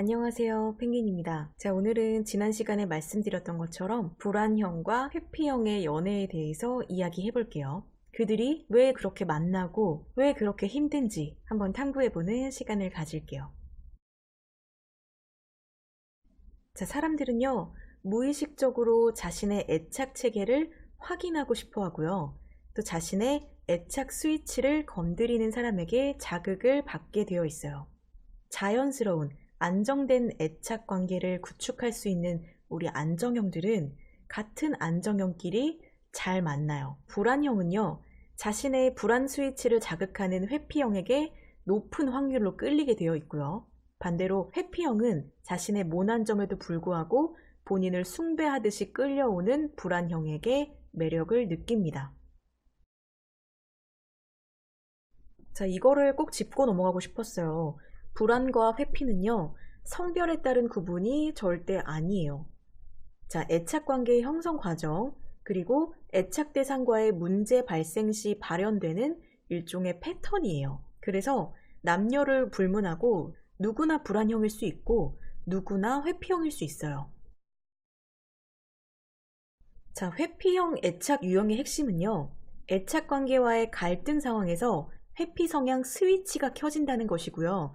안녕하세요, 펭귄입니다. 자, 오늘은 지난 시간에 말씀드렸던 것처럼 불안형과 회피형의 연애에 대해서 이야기해 볼게요. 그들이 왜 그렇게 만나고 왜 그렇게 힘든지 한번 탐구해보는 시간을 가질게요. 자, 사람들은요, 무의식적으로 자신의 애착 체계를 확인하고 싶어 하고요. 또 자신의 애착 스위치를 건드리는 사람에게 자극을 받게 되어 있어요. 자연스러운 안정된 애착 관계를 구축할 수 있는 우리 안정형들은 같은 안정형끼리 잘 만나요. 불안형은요, 자신의 불안 스위치를 자극하는 회피형에게 높은 확률로 끌리게 되어 있고요. 반대로 회피형은 자신의 모난 점에도 불구하고 본인을 숭배하듯이 끌려오는 불안형에게 매력을 느낍니다. 자, 이거를 꼭 짚고 넘어가고 싶었어요. 불안과 회피는요, 성별에 따른 구분이 절대 아니에요. 자, 애착 관계의 형성 과정, 그리고 애착 대상과의 문제 발생 시 발현되는 일종의 패턴이에요. 그래서 남녀를 불문하고 누구나 불안형일 수 있고 누구나 회피형일 수 있어요. 자, 회피형 애착 유형의 핵심은요, 애착 관계와의 갈등 상황에서 회피 성향 스위치가 켜진다는 것이고요.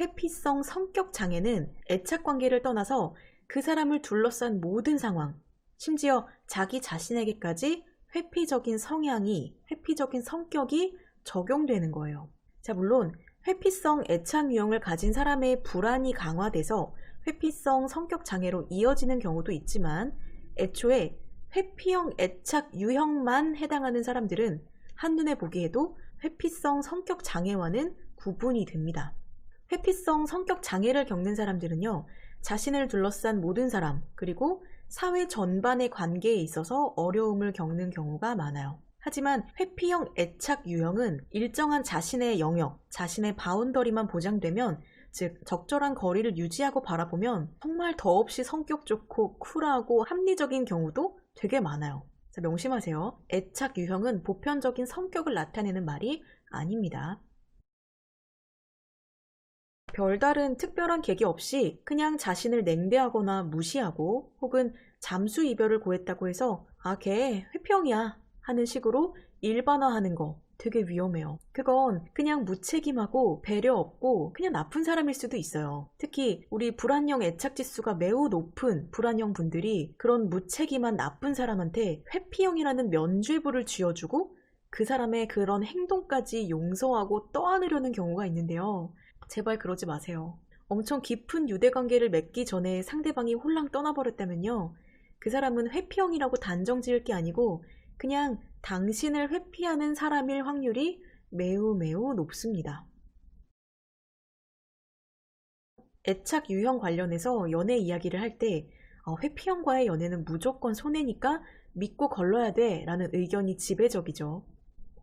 회피성 성격 장애는 애착 관계를 떠나서 그 사람을 둘러싼 모든 상황, 심지어 자기 자신에게까지 회피적인 성향이, 회피적인 성격이 적용되는 거예요. 자, 물론 회피성 애착 유형을 가진 사람의 불안이 강화돼서 회피성 성격 장애로 이어지는 경우도 있지만, 애초에 회피형 애착 유형만 해당하는 사람들은 한눈에 보기에도 회피성 성격 장애와는 구분이 됩니다. 회피성 성격 장애를 겪는 사람들은요, 자신을 둘러싼 모든 사람, 그리고 사회 전반의 관계에 있어서 어려움을 겪는 경우가 많아요. 하지만 회피형 애착 유형은 일정한 자신의 영역, 자신의 바운더리만 보장되면, 즉 적절한 거리를 유지하고 바라보면 정말 더없이 성격 좋고 쿨하고 합리적인 경우도 되게 많아요. 자, 명심하세요. 애착 유형은 보편적인 성격을 나타내는 말이 아닙니다. 별다른 특별한 계기 없이 그냥 자신을 냉대하거나 무시하고 혹은 잠수 이별을 고했다고 해서 걔 회피형이야 하는 식으로 일반화하는 거 되게 위험해요. 그건 그냥 무책임하고 배려 없고 그냥 나쁜 사람일 수도 있어요. 특히 우리 불안형 애착 지수가 매우 높은 불안형 분들이 그런 무책임한 나쁜 사람한테 회피형이라는 면죄부를 쥐어주고 그 사람의 그런 행동까지 용서하고 떠안으려는 경우가 있는데요. 제발 그러지 마세요. 엄청 깊은 유대관계를 맺기 전에 상대방이 홀랑 떠나버렸다면요, 그 사람은 회피형이라고 단정 지을 게 아니고 그냥 당신을 회피하는 사람일 확률이 매우 매우 높습니다. 애착 유형 관련해서 연애 이야기를 할 때 회피형과의 연애는 무조건 손해니까 믿고 걸러야 돼 라는 의견이 지배적이죠.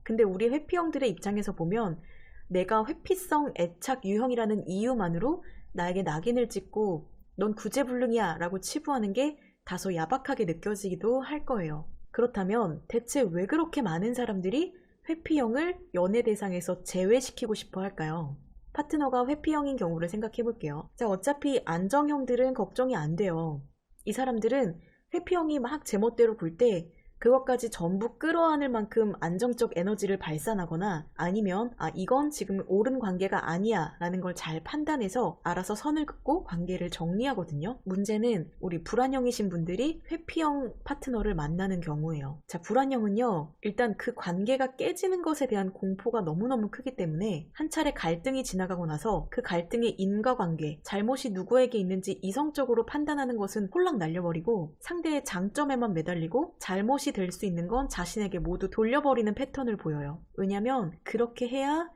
근데 우리 회피형들의 입장에서 보면 내가 회피성 애착 유형이라는 이유만으로 나에게 낙인을 찍고 넌 구제불능이야 라고 치부하는 게 다소 야박하게 느껴지기도 할 거예요. 그렇다면 대체 왜 그렇게 많은 사람들이 회피형을 연애 대상에서 제외시키고 싶어 할까요? 파트너가 회피형인 경우를 생각해 볼게요. 자, 어차피 안정형들은 걱정이 안 돼요. 이 사람들은 회피형이 막 제멋대로 굴 때 그것까지 전부 끌어안을 만큼 안정적 에너지를 발산하거나 아니면 이건 지금 옳은 관계가 아니야 라는 걸 잘 판단해서 알아서 선을 긋고 관계를 정리하거든요. 문제는 우리 불안형이신 분들이 회피형 파트너를 만나는 경우예요. 자, 불안형은요, 일단 그 관계가 깨지는 것에 대한 공포가 너무너무 크기 때문에 한 차례 갈등이 지나가고 나서 그 갈등의 인과관계, 잘못이 누구에게 있는지 이성적으로 판단하는 것은 홀랑 날려버리고 상대의 장점에만 매달리고 잘못이 될 수 있는 건 자신에게 모두 돌려버리는 패턴을 보여요. 왜냐면 그렇게 해야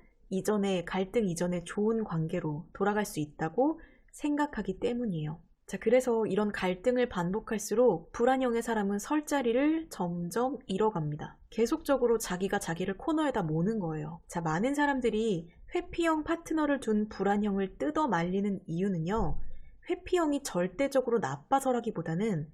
갈등 이전에 좋은 관계로 돌아갈 수 있다고 생각하기 때문이에요. 자, 그래서 이런 갈등을 반복할수록 불안형의 사람은 설 자리를 점점 잃어갑니다. 계속적으로 자기가 자기를 코너에다 모는 거예요. 자, 많은 사람들이 회피형 파트너를 둔 불안형을 뜯어 말리는 이유는요, 회피형이 절대적으로 나빠서라기보다는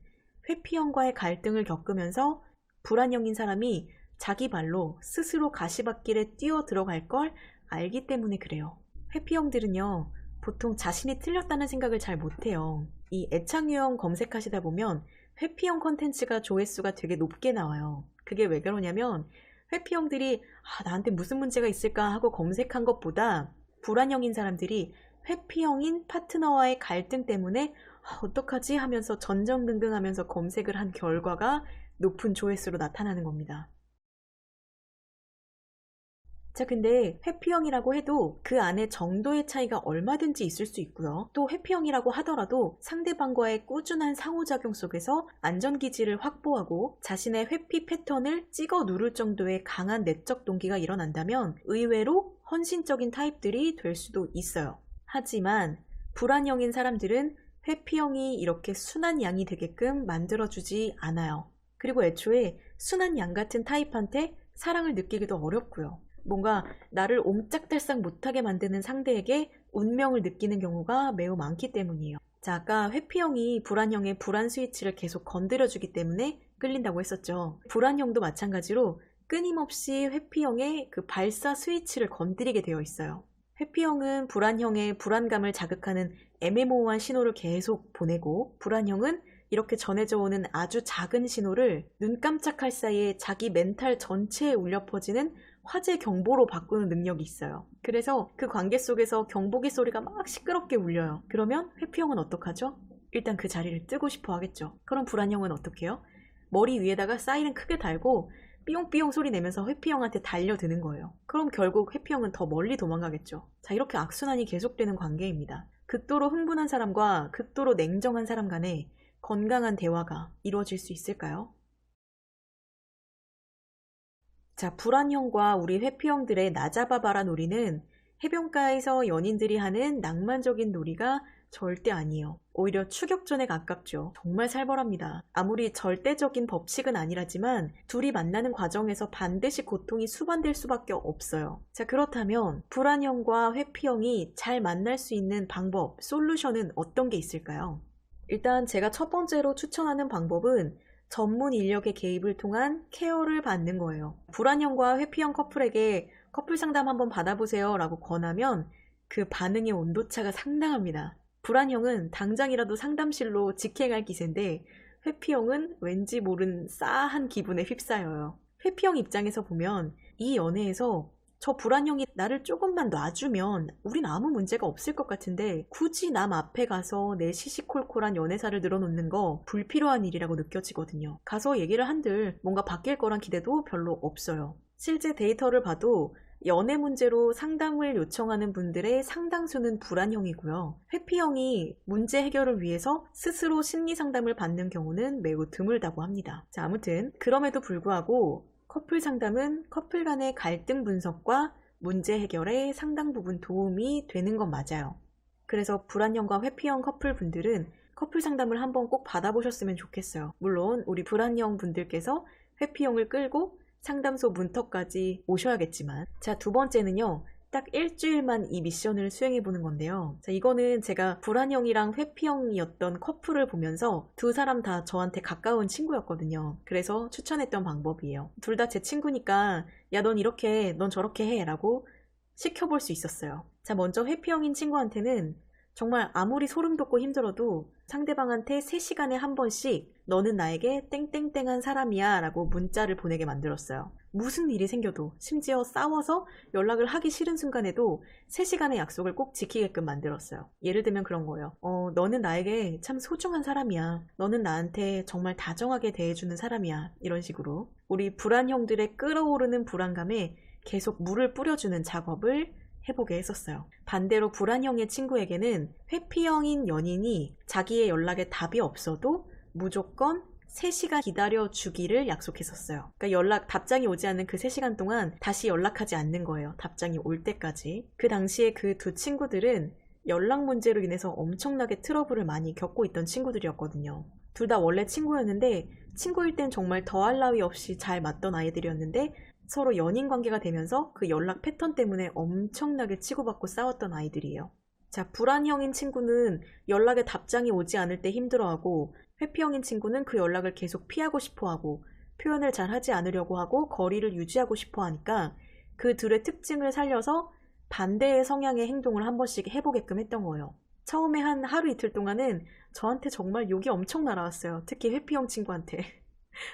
회피형과의 갈등을 겪으면서 불안형인 사람이 자기 발로 스스로 가시밭길에 뛰어 들어갈 걸 알기 때문에 그래요. 회피형들은요, 보통 자신이 틀렸다는 생각을 잘 못해요. 이 애착 유형 검색하시다 보면 회피형 컨텐츠가 조회수가 되게 높게 나와요. 그게 왜 그러냐면 회피형들이 나한테 무슨 문제가 있을까 하고 검색한 것보다 불안형인 사람들이 회피형인 파트너와의 갈등 때문에 어떡하지 하면서 전전긍긍하면서 검색을 한 결과가 높은 조회수로 나타나는 겁니다. 자, 근데 회피형이라고 해도 그 안에 정도의 차이가 얼마든지 있을 수 있고요. 또 회피형이라고 하더라도 상대방과의 꾸준한 상호작용 속에서 안전기지를 확보하고 자신의 회피 패턴을 찍어 누를 정도의 강한 내적 동기가 일어난다면 의외로 헌신적인 타입들이 될 수도 있어요. 하지만 불안형인 사람들은 회피형이 이렇게 순한 양이 되게끔 만들어주지 않아요. 그리고 애초에 순한 양 같은 타입한테 사랑을 느끼기도 어렵고요. 뭔가 나를 옴짝달싹 못하게 만드는 상대에게 운명을 느끼는 경우가 매우 많기 때문이에요. 자, 아까 회피형이 불안형의 불안 스위치를 계속 건드려주기 때문에 끌린다고 했었죠. 불안형도 마찬가지로 끊임없이 회피형의 그 발사 스위치를 건드리게 되어 있어요. 회피형은 불안형의 불안감을 자극하는 애매모호한 신호를 계속 보내고, 불안형은 이렇게 전해져 오는 아주 작은 신호를 눈 깜짝할 사이에 자기 멘탈 전체에 울려 퍼지는 화재 경보로 바꾸는 능력이 있어요. 그래서 그 관계 속에서 경보기 소리가 막 시끄럽게 울려요. 그러면 회피형은 어떡하죠? 일단 그 자리를 뜨고 싶어 하겠죠. 그럼 불안형은 어떻게 해요? 머리 위에다가 사이렌 크게 달고 삐용삐용 소리 내면서 회피형한테 달려드는 거예요. 그럼 결국 회피형은 더 멀리 도망가겠죠. 자, 이렇게 악순환이 계속되는 관계입니다. 극도로 흥분한 사람과 극도로 냉정한 사람 간에 건강한 대화가 이루어질 수 있을까요? 자, 불안형과 우리 회피형들의 나잡아봐라 놀이는 해변가에서 연인들이 하는 낭만적인 놀이가 절대 아니에요. 오히려 추격전에 가깝죠. 정말 살벌합니다. 아무리 절대적인 법칙은 아니라지만 둘이 만나는 과정에서 반드시 고통이 수반될 수밖에 없어요. 자, 그렇다면 불안형과 회피형이 잘 만날 수 있는 방법, 솔루션은 어떤 게 있을까요? 일단 제가 첫 번째로 추천하는 방법은 전문 인력의 개입을 통한 케어를 받는 거예요. 불안형과 회피형 커플에게 커플 상담 한번 받아보세요 라고 권하면 그 반응의 온도차가 상당합니다. 불안형은 당장이라도 상담실로 직행할 기세인데 회피형은 왠지 모른 싸한 기분에 휩싸여요. 회피형 입장에서 보면 이 연애에서 저 불안형이 나를 조금만 놔주면 우린 아무 문제가 없을 것 같은데 굳이 남 앞에 가서 내 시시콜콜한 연애사를 늘어놓는 거 불필요한 일이라고 느껴지거든요. 가서 얘기를 한들 뭔가 바뀔 거란 기대도 별로 없어요. 실제 데이터를 봐도 연애 문제로 상담을 요청하는 분들의 상당수는 불안형이고요. 회피형이 문제 해결을 위해서 스스로 심리 상담을 받는 경우는 매우 드물다고 합니다. 자, 아무튼 그럼에도 불구하고 커플 상담은 커플 간의 갈등 분석과 문제 해결에 상당 부분 도움이 되는 건 맞아요. 그래서 불안형과 회피형 커플 분들은 커플 상담을 한번 꼭 받아보셨으면 좋겠어요. 물론 우리 불안형 분들께서 회피형을 끌고 상담소 문턱까지 오셔야겠지만. 자, 두 번째는요. 딱 일주일만 이 미션을 수행해보는 건데요. 자, 이거는 제가 불안형이랑 회피형이었던 커플을 보면서 두 사람 다 저한테 가까운 친구였거든요. 그래서 추천했던 방법이에요. 둘 다 제 친구니까 야, 넌 이렇게, 넌 저렇게 해 라고 시켜볼 수 있었어요. 자, 먼저 회피형인 친구한테는 정말 아무리 소름 돋고 힘들어도 상대방한테 3시간에 한 번씩 너는 나에게 땡땡땡한 사람이야 라고 문자를 보내게 만들었어요. 무슨 일이 생겨도, 심지어 싸워서 연락을 하기 싫은 순간에도 3시간의 약속을 꼭 지키게끔 만들었어요. 예를 들면 그런 거예요. 너는 나에게 참 소중한 사람이야. 너는 나한테 정말 다정하게 대해주는 사람이야. 이런 식으로 우리 불안형들의 끓어오르는 불안감에 계속 물을 뿌려주는 작업을 해보게 했었어요. 반대로 불안형의 친구에게는 회피형인 연인이 자기의 연락에 답이 없어도 무조건 3시간 기다려주기를 약속했었어요. 그러니까 답장이 오지 않는 그 3시간 동안 다시 연락하지 않는 거예요. 답장이 올 때까지. 그 당시에 그 두 친구들은 연락 문제로 인해서 엄청나게 트러블을 많이 겪고 있던 친구들이었거든요. 둘 다 원래 친구였는데 친구일 땐 정말 더할 나위 없이 잘 맞던 아이들이었는데 서로 연인 관계가 되면서 그 연락 패턴 때문에 엄청나게 치고받고 싸웠던 아이들이에요. 자, 불안형인 친구는 연락에 답장이 오지 않을 때 힘들어하고 회피형인 친구는 그 연락을 계속 피하고 싶어하고 표현을 잘 하지 않으려고 하고 거리를 유지하고 싶어 하니까 그 둘의 특징을 살려서 반대의 성향의 행동을 한 번씩 해보게끔 했던 거예요. 처음에 한 하루 이틀 동안은 저한테 정말 욕이 엄청 날아왔어요. 특히 회피형 친구한테.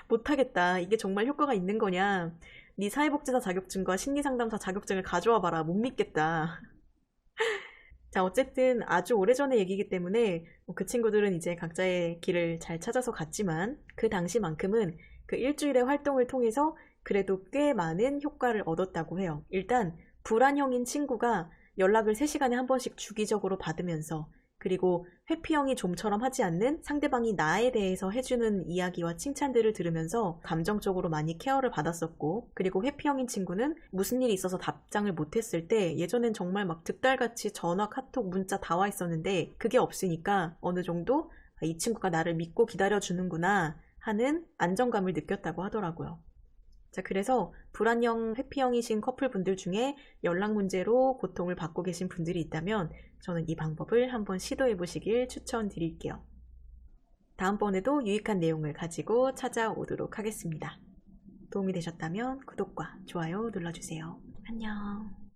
못하겠다. 이게 정말 효과가 있는 거냐. 네 사회복지사 자격증과 심리상담사 자격증을 가져와 봐라. 못 믿겠다. 자, 어쨌든 아주 오래전의 얘기이기 때문에 그 친구들은 이제 각자의 길을 잘 찾아서 갔지만 그 당시만큼은 그 일주일의 활동을 통해서 그래도 꽤 많은 효과를 얻었다고 해요. 일단 불안형인 친구가 연락을 3시간에 한 번씩 주기적으로 받으면서 그리고 회피형이 좀처럼 하지 않는 상대방이 나에 대해서 해주는 이야기와 칭찬들을 들으면서 감정적으로 많이 케어를 받았었고, 그리고 회피형인 친구는 무슨 일이 있어서 답장을 못했을 때 예전엔 정말 막 득달같이 전화, 카톡, 문자 다 와 있었는데 그게 없으니까 어느 정도 이 친구가 나를 믿고 기다려주는구나 하는 안정감을 느꼈다고 하더라고요. 자, 그래서 불안형, 회피형이신 커플분들 중에 연락 문제로 고통을 받고 계신 분들이 있다면 저는 이 방법을 한번 시도해 보시길 추천드릴게요. 다음번에도 유익한 내용을 가지고 찾아오도록 하겠습니다. 도움이 되셨다면 구독과 좋아요 눌러주세요. 안녕.